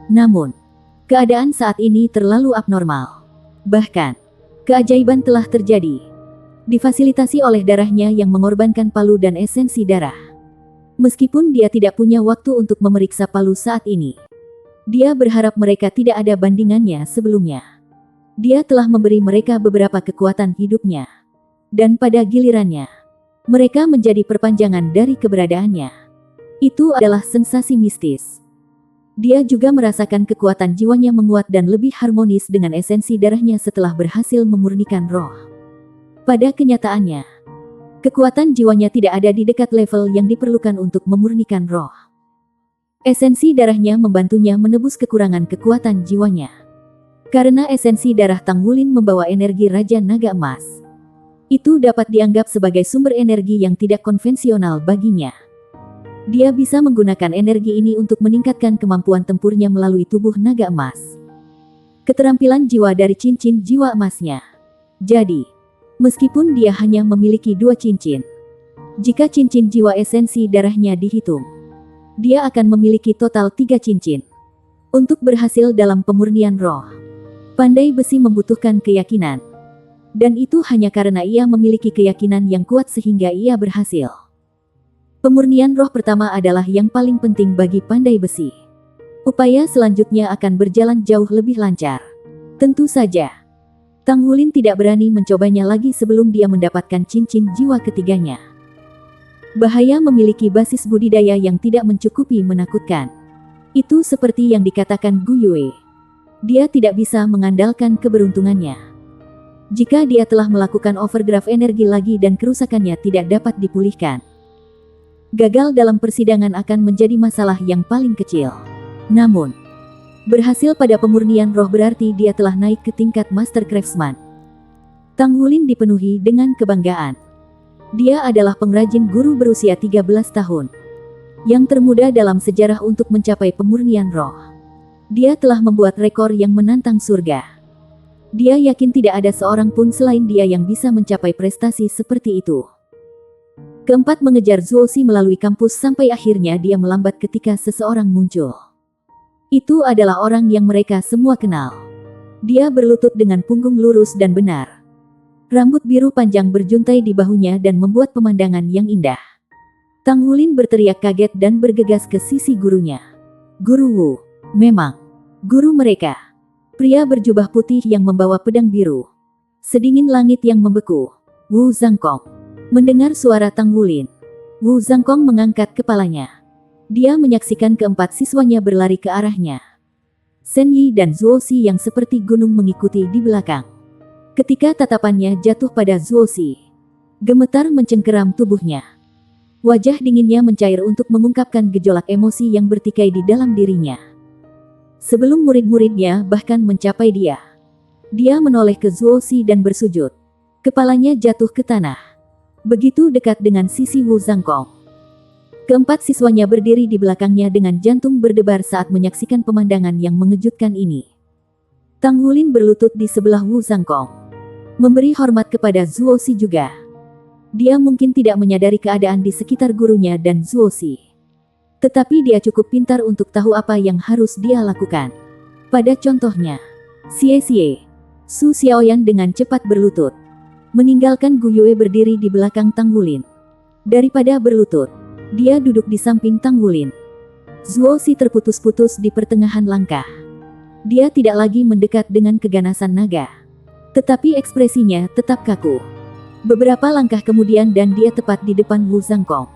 Namun, keadaan saat ini terlalu abnormal. Bahkan, keajaiban telah terjadi. Difasilitasi oleh darahnya yang mengorbankan palu dan esensi darah. Meskipun dia tidak punya waktu untuk memeriksa palu saat ini, dia berharap mereka tidak ada bandingannya sebelumnya. Dia telah memberi mereka beberapa kekuatan hidupnya. Dan pada gilirannya, mereka menjadi perpanjangan dari keberadaannya. Itu adalah sensasi mistis. Dia juga merasakan kekuatan jiwanya menguat dan lebih harmonis dengan esensi darahnya setelah berhasil memurnikan roh. Pada kenyataannya, kekuatan jiwanya tidak ada di dekat level yang diperlukan untuk memurnikan roh. Esensi darahnya membantunya menebus kekurangan kekuatan jiwanya. Karena esensi darah Tang Wulin membawa energi Raja Naga Emas. Itu dapat dianggap sebagai sumber energi yang tidak konvensional baginya. Dia bisa menggunakan energi ini untuk meningkatkan kemampuan tempurnya melalui tubuh naga emas. Keterampilan jiwa dari cincin jiwa emasnya. Jadi, meskipun dia hanya memiliki 2 cincin, jika cincin jiwa esensi darahnya dihitung, dia akan memiliki total 3 cincin. Untuk berhasil dalam pemurnian roh, pandai besi membutuhkan keyakinan. Dan itu hanya karena ia memiliki keyakinan yang kuat sehingga ia berhasil. Pemurnian roh pertama adalah yang paling penting bagi pandai besi. Upaya selanjutnya akan berjalan jauh lebih lancar. Tentu saja, Tang Wulin tidak berani mencobanya lagi sebelum dia mendapatkan cincin jiwa ketiganya. Bahaya memiliki basis budidaya yang tidak mencukupi menakutkan. Itu seperti yang dikatakan Gu Yue. Dia tidak bisa mengandalkan keberuntungannya. Jika dia telah melakukan overdraft energi lagi dan kerusakannya tidak dapat dipulihkan, gagal dalam persidangan akan menjadi masalah yang paling kecil. Namun, berhasil pada pemurnian roh berarti dia telah naik ke tingkat Master Craftsman. Tang Wulin dipenuhi dengan kebanggaan. Dia adalah pengrajin guru berusia 13 tahun. Yang termuda dalam sejarah untuk mencapai pemurnian roh. Dia telah membuat rekor yang menantang surga. Dia yakin tidak ada seorang pun selain dia yang bisa mencapai prestasi seperti itu. Keempat mengejar Zuo Si melalui kampus sampai akhirnya dia melambat ketika seseorang muncul. Itu adalah orang yang mereka semua kenal. Dia berlutut dengan punggung lurus dan benar. Rambut biru panjang berjuntai di bahunya dan membuat pemandangan yang indah. Tang Wulin berteriak kaget dan bergegas ke sisi gurunya. Guru Wu, memang. Guru mereka. Pria berjubah putih yang membawa pedang biru. Sedingin langit yang membeku. Wu Zhangkong. Mendengar suara Tang Wulin, Wu Zhangkong mengangkat kepalanya. Dia menyaksikan keempat siswanya berlari ke arahnya. Shen Yi dan Zuo Xi yang seperti gunung mengikuti di belakang. Ketika tatapannya jatuh pada Zuo Xi, gemetar mencengkeram tubuhnya. Wajah dinginnya mencair untuk mengungkapkan gejolak emosi yang bertikai di dalam dirinya. Sebelum murid-muridnya bahkan mencapai dia, dia menoleh ke Zuo Xi dan bersujud. Kepalanya jatuh ke tanah, begitu dekat dengan sisi Wu Zhangkong. Keempat siswanya berdiri di belakangnya dengan jantung berdebar saat menyaksikan pemandangan yang mengejutkan ini. Tang Wulin berlutut di sebelah Wu Zhangkong, memberi hormat kepada Zuo Xi juga. Dia mungkin tidak menyadari keadaan di sekitar gurunya dan Zuo Xi. Tetapi dia cukup pintar untuk tahu apa yang harus dia lakukan. Pada contohnya, Xie, Su Xiaoyan dengan cepat berlutut, meninggalkan Gu Yue berdiri di belakang Tang Wulin. Daripada berlutut, dia duduk di samping Tang Wulin. Zuo Xi terputus-putus di pertengahan langkah. Dia tidak lagi mendekat dengan keganasan naga, tetapi ekspresinya tetap kaku. Beberapa langkah kemudian dan dia tepat di depan Wu Zhangkong.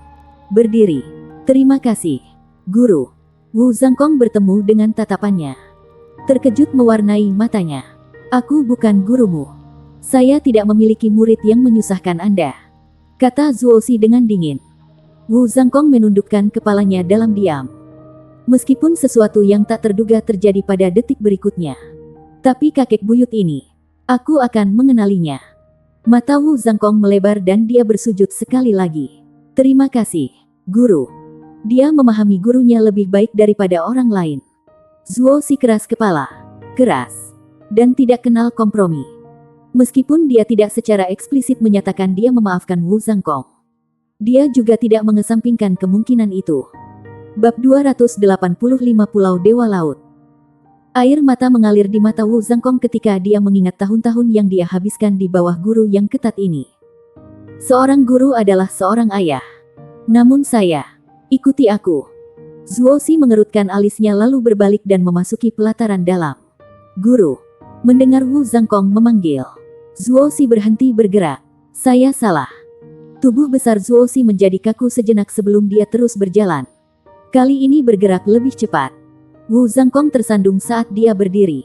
Berdiri. Terima kasih, Guru. Wu Zhangkong bertemu dengan tatapannya. Terkejut mewarnai matanya. Aku bukan gurumu. Saya tidak memiliki murid yang menyusahkan Anda, kata Zuo Xi dengan dingin. Wu Zhangkong menundukkan kepalanya dalam diam. Meskipun sesuatu yang tak terduga terjadi pada detik berikutnya. Tapi kakek buyut ini, aku akan mengenalinya. Mata Wu Zhangkong melebar dan dia bersujud sekali lagi. Terima kasih, Guru. Dia memahami gurunya lebih baik daripada orang lain. Zuo Xi keras kepala, keras, dan tidak kenal kompromi. Meskipun dia tidak secara eksplisit menyatakan dia memaafkan Wu Zhangkong, dia juga tidak mengesampingkan kemungkinan itu. Bab 285 Pulau Dewa Laut. Air mata mengalir di mata Wu Zhangkong ketika dia mengingat tahun-tahun yang dia habiskan di bawah guru yang ketat ini. Seorang guru adalah seorang ayah. Namun ikuti aku. Zuo Xi mengerutkan alisnya lalu berbalik dan memasuki pelataran dalam. Guru. Mendengar Wu Zhangkong memanggil, Zuo Xi berhenti bergerak. Saya salah. Tubuh besar Zuo Xi menjadi kaku sejenak sebelum dia terus berjalan. Kali ini bergerak lebih cepat. Wu Zhangkong tersandung saat dia berdiri.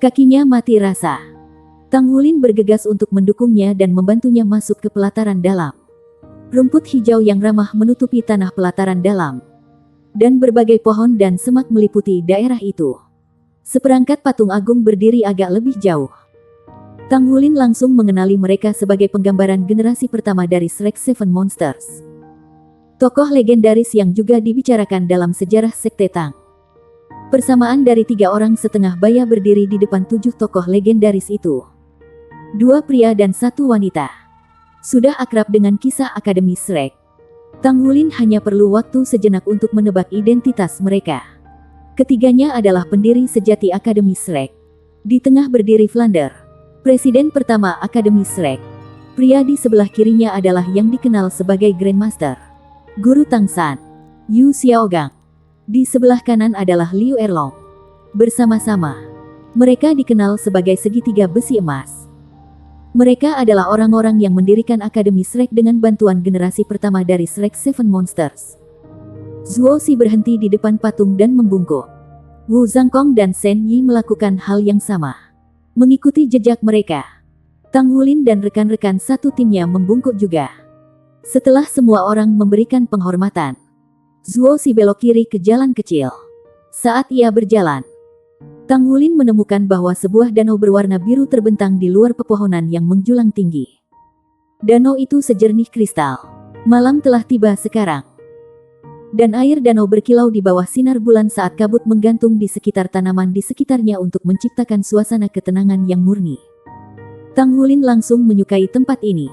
Kakinya mati rasa. Tang Wulin bergegas untuk mendukungnya dan membantunya masuk ke pelataran dalam. Rumput hijau yang ramah menutupi tanah pelataran dalam. Dan berbagai pohon dan semak meliputi daerah itu. Seperangkat patung agung berdiri agak lebih jauh. Tang Wulin langsung mengenali mereka sebagai penggambaran generasi pertama dari Shrek Seven Monsters. Tokoh legendaris yang juga dibicarakan dalam sejarah Sekte Tang. Persamaan dari 3 orang setengah baya berdiri di depan 7 tokoh legendaris itu. 2 pria dan 1 wanita. Sudah akrab dengan kisah Akademi Shrek. Tang Wulin hanya perlu waktu sejenak untuk menebak identitas mereka. Ketiganya adalah pendiri sejati Akademi Shrek. Di tengah berdiri Flounder, presiden pertama Akademi Shrek. Pria di sebelah kirinya adalah yang dikenal sebagai Grandmaster, Guru Tang San, Yu Xiaogang. Di sebelah kanan adalah Liu Erlong. Bersama-sama, mereka dikenal sebagai segitiga besi emas. Mereka adalah orang-orang yang mendirikan Akademi Shrek dengan bantuan generasi pertama dari Shrek Seven Monsters. Zuo Xi berhenti di depan patung dan membungkuk. Wu Zhangkong dan Shen Yi melakukan hal yang sama. Mengikuti jejak mereka, Tang Wulin dan rekan-rekan satu timnya membungkuk juga. Setelah semua orang memberikan penghormatan, Zuo Xi belok kiri ke jalan kecil. Saat ia berjalan, Tang Wulin menemukan bahwa sebuah danau berwarna biru terbentang di luar pepohonan yang menjulang tinggi. Danau itu sejernih kristal. Malam telah tiba sekarang. Dan air danau berkilau di bawah sinar bulan saat kabut menggantung di sekitar tanaman di sekitarnya untuk menciptakan suasana ketenangan yang murni. Tang Wulin langsung menyukai tempat ini.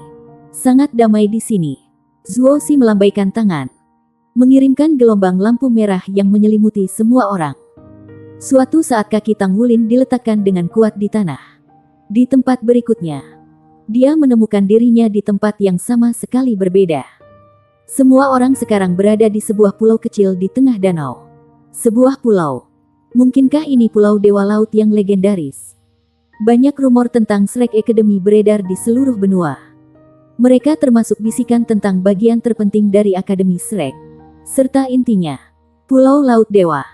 Sangat damai di sini. Zuo Xi melambaikan tangan, mengirimkan gelombang lampu merah yang menyelimuti semua orang. Suatu saat kaki Tang Wulin diletakkan dengan kuat di tanah. Di tempat berikutnya, dia menemukan dirinya di tempat yang sama sekali berbeda. Semua orang sekarang berada di sebuah pulau kecil di tengah danau. Sebuah pulau. Mungkinkah ini Pulau Dewa Laut yang legendaris? Banyak rumor tentang Shrek Academy beredar di seluruh benua. Mereka termasuk bisikan tentang bagian terpenting dari Akademi Shrek. Serta intinya, Pulau Laut Dewa.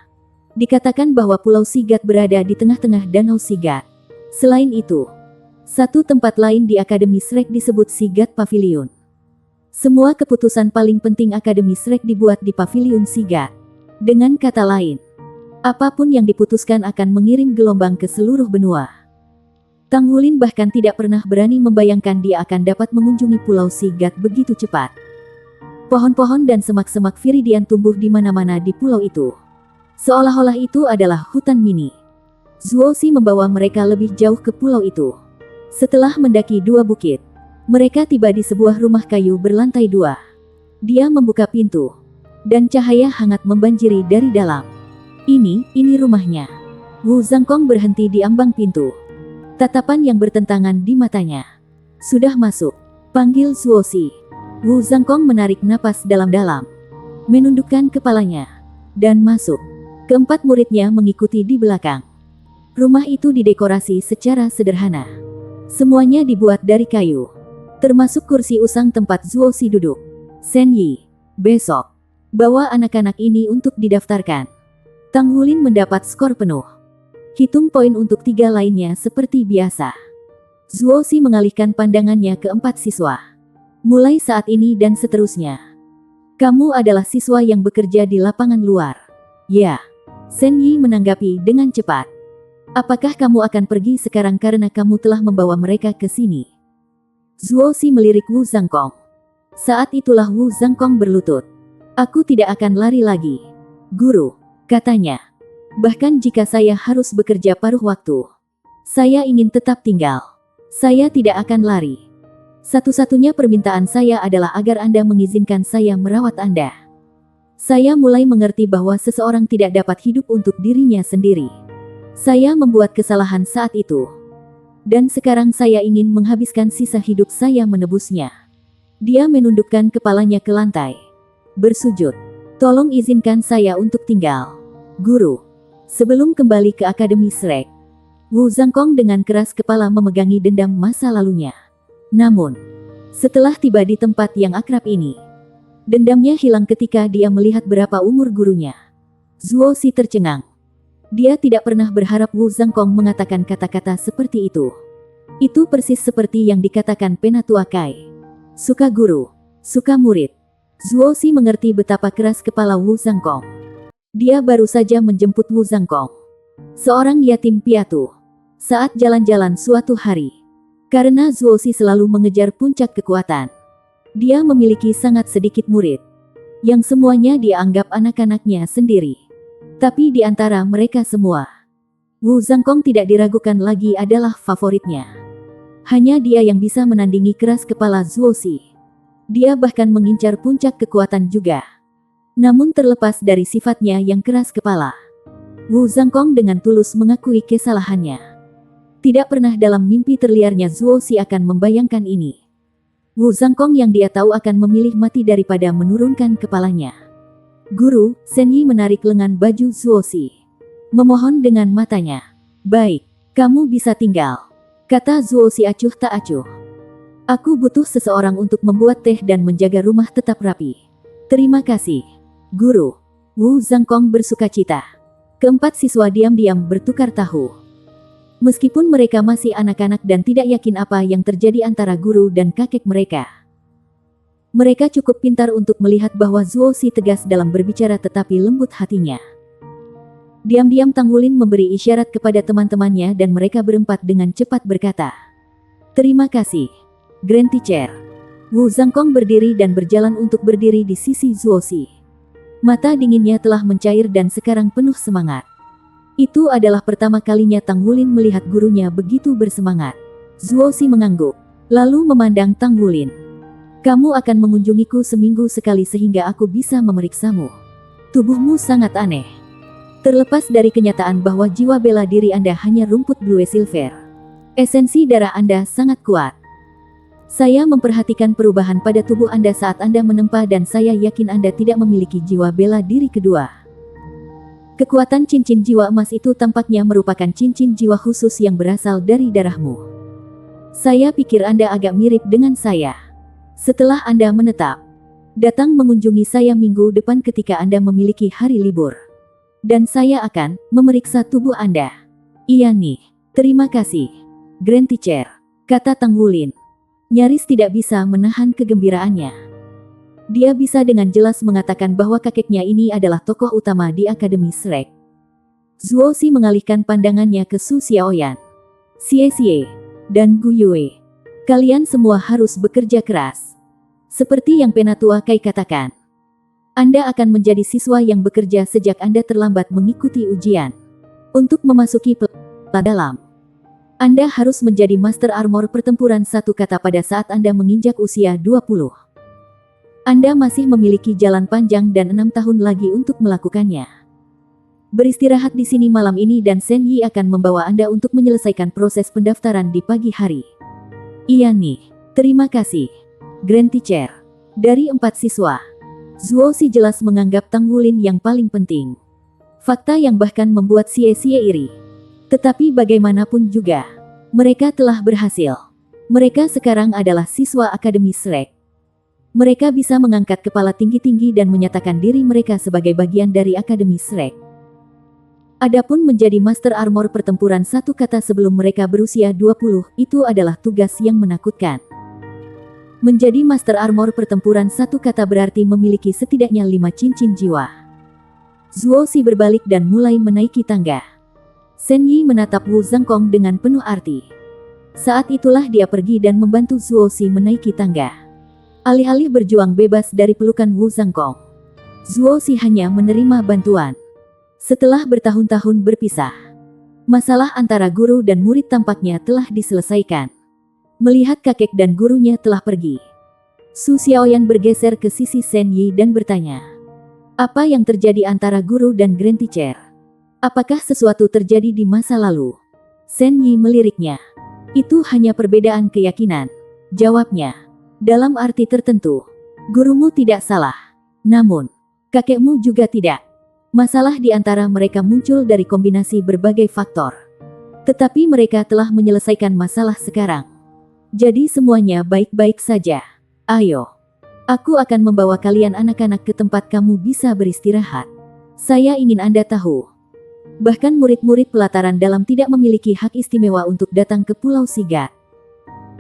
Dikatakan bahwa Pulau Sigat berada di tengah-tengah Danau Sigat. Selain itu, satu tempat lain di Akademi Shrek disebut Sigat Pavilion. Semua keputusan paling penting Akademi Shrek dibuat di Pavilion Sigat. Dengan kata lain, apapun yang diputuskan akan mengirim gelombang ke seluruh benua. Tang Wulin bahkan tidak pernah berani membayangkan dia akan dapat mengunjungi Pulau Sigat begitu cepat. Pohon-pohon dan semak-semak Viridian tumbuh di mana-mana di pulau itu. Seolah-olah itu adalah hutan mini. Zuozi membawa mereka lebih jauh ke pulau itu. Setelah mendaki 2 bukit, mereka tiba di sebuah rumah kayu berlantai 2. Dia membuka pintu, dan cahaya hangat membanjiri dari dalam. Ini rumahnya. Wu Zhangkong berhenti di ambang pintu. Tatapan yang bertentangan di matanya. Sudah masuk, panggil Zuozi. Wu Zhangkong menarik napas dalam-dalam, menundukkan kepalanya, dan masuk. Keempat muridnya mengikuti di belakang. Rumah itu didekorasi secara sederhana. Semuanya dibuat dari kayu, termasuk kursi usang tempat Zuozi duduk. Shen Yi, besok, bawa anak-anak ini untuk didaftarkan. Tang Wulin mendapat skor penuh. Hitung poin untuk 3 lainnya seperti biasa. Zuozi mengalihkan pandangannya ke 4 siswa. Mulai saat ini dan seterusnya, kamu adalah siswa yang bekerja di lapangan luar. Ya. Shen Yi menanggapi dengan cepat. Apakah kamu akan pergi sekarang karena kamu telah membawa mereka ke sini? Zuozi melirik Wu Zhangkong. Saat itulah Wu Zhangkong berlutut. Aku tidak akan lari lagi, Guru, katanya. Bahkan jika saya harus bekerja paruh waktu, saya ingin tetap tinggal. Saya tidak akan lari. Satu-satunya permintaan saya adalah agar Anda mengizinkan saya merawat Anda. Saya mulai mengerti bahwa seseorang tidak dapat hidup untuk dirinya sendiri. Saya membuat kesalahan saat itu. Dan sekarang saya ingin menghabiskan sisa hidup saya menebusnya. Dia menundukkan kepalanya ke lantai. Bersujud. Tolong izinkan saya untuk tinggal, Guru. Sebelum kembali ke Akademi Shrek, Wu Zhangkong dengan keras kepala memegangi dendam masa lalunya. Namun, setelah tiba di tempat yang akrab ini, dendamnya hilang ketika dia melihat berapa umur gurunya. Zuozi tercengang. Dia tidak pernah berharap Wu Zhangkong mengatakan kata-kata seperti itu. Itu persis seperti yang dikatakan Penatua Kai. Suka guru, suka murid. Zuozi mengerti betapa keras kepala Wu Zhangkong. Dia baru saja menjemput Wu Zhangkong, seorang yatim piatu, saat jalan-jalan suatu hari. Karena Zuozi selalu mengejar puncak kekuatan, dia memiliki sangat sedikit murid, yang semuanya dia anggap anak-anaknya sendiri. Tapi di antara mereka semua, Wu Zhangkong tidak diragukan lagi adalah favoritnya. Hanya dia yang bisa menandingi keras kepala Zuozi. Dia bahkan mengincar puncak kekuatan juga. Namun terlepas dari sifatnya yang keras kepala, Wu Zhangkong dengan tulus mengakui kesalahannya. Tidak pernah dalam mimpi terliarnya Zuozi akan membayangkan ini. Wu Zhangkong yang dia tahu akan memilih mati daripada menurunkan kepalanya. Guru, Shen Yi menarik lengan baju Zuozi, memohon dengan matanya. Baik, kamu bisa tinggal, kata Zuozi acuh tak acuh. Aku butuh seseorang untuk membuat teh dan menjaga rumah tetap rapi. Terima kasih, Guru. Wu Zhangkong bersukacita. Keempat siswa diam-diam bertukar tahu. Meskipun mereka masih anak-anak dan tidak yakin apa yang terjadi antara guru dan kakek mereka, mereka cukup pintar untuk melihat bahwa Zuozi tegas dalam berbicara tetapi lembut hatinya. Diam-diam Tang Wulin memberi isyarat kepada teman-temannya dan mereka berempat dengan cepat berkata, "Terima kasih, Grand Teacher." Wu Zhangkong berdiri dan berjalan untuk berdiri di sisi Zuozi. Mata dinginnya telah mencair dan sekarang penuh semangat. Itu adalah pertama kalinya Tang Wulin melihat gurunya begitu bersemangat. Zuozi mengangguk, lalu memandang Tang Wulin. Kamu akan mengunjungiku seminggu sekali sehingga aku bisa memeriksamu. Tubuhmu sangat aneh. Terlepas dari kenyataan bahwa jiwa bela diri Anda hanya rumput blue silver, esensi darah Anda sangat kuat. Saya memperhatikan perubahan pada tubuh Anda saat Anda menempa dan saya yakin Anda tidak memiliki jiwa bela diri kedua. Kekuatan cincin jiwa emas itu tampaknya merupakan cincin jiwa khusus yang berasal dari darahmu. Saya pikir Anda agak mirip dengan saya. Setelah Anda menetap, datang mengunjungi saya minggu depan ketika Anda memiliki hari libur. Dan saya akan memeriksa tubuh Anda. Iya nih, terima kasih, Grand Teacher, kata Tang Wulin. Nyaris tidak bisa menahan kegembiraannya. Dia bisa dengan jelas mengatakan bahwa kakeknya ini adalah tokoh utama di Akademi Shrek. Zuo Xi mengalihkan pandangannya ke Su Xiaoyan. Xie Xie dan Gu Yue, kalian semua harus bekerja keras. Seperti yang Penatua Kai katakan, Anda akan menjadi siswa yang bekerja sejak Anda terlambat mengikuti ujian. Untuk memasuki pelan dalam, Anda harus menjadi Master Armor Pertempuran satu kata pada saat Anda menginjak usia 20. Anda masih memiliki jalan panjang dan 6 tahun lagi untuk melakukannya. Beristirahat di sini malam ini dan Shen Yi akan membawa Anda untuk menyelesaikan proses pendaftaran di pagi hari. Iya nih, terima kasih, Grand Teacher. Dari 4 siswa, Zuo Xi jelas menganggap Tang Wulin yang paling penting. Fakta yang bahkan membuat Xie Xie iri. Tetapi bagaimanapun juga, mereka telah berhasil. Mereka sekarang adalah siswa Akademi Shrek. Mereka bisa mengangkat kepala tinggi-tinggi dan menyatakan diri mereka sebagai bagian dari Akademi Shrek. Adapun menjadi Master Armor Pertempuran satu kata sebelum mereka berusia 20, itu adalah tugas yang menakutkan. Menjadi Master Armor Pertempuran satu kata berarti memiliki setidaknya 5 cincin jiwa. Zuo Xi berbalik dan mulai menaiki tangga. Shen Yi menatap Wu Zhangkong dengan penuh arti. Saat itulah dia pergi dan membantu Zuo Xi menaiki tangga. Alih-alih berjuang bebas dari pelukan Wu Zhangkong, Zuo Xi hanya menerima bantuan. Setelah bertahun-tahun berpisah, masalah antara guru dan murid tampaknya telah diselesaikan. Melihat kakek dan gurunya telah pergi, Su Xiaoyan bergeser ke sisi Shen Yi dan bertanya, apa yang terjadi antara guru dan Grand Teacher? Apakah sesuatu terjadi di masa lalu? Shen Yi meliriknya. Itu hanya perbedaan keyakinan, jawabnya. Dalam arti tertentu, gurumu tidak salah. Namun, kakekmu juga tidak. Masalah di antara mereka muncul dari kombinasi berbagai faktor. Tetapi mereka telah menyelesaikan masalah sekarang. Jadi semuanya baik-baik saja. Ayo. Aku akan membawa kalian anak-anak ke tempat kamu bisa beristirahat. Saya ingin Anda tahu. Bahkan murid-murid pelataran dalam tidak memiliki hak istimewa untuk datang ke Pulau Sigat.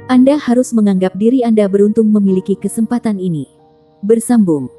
Anda harus menganggap diri Anda beruntung memiliki kesempatan ini. Bersambung.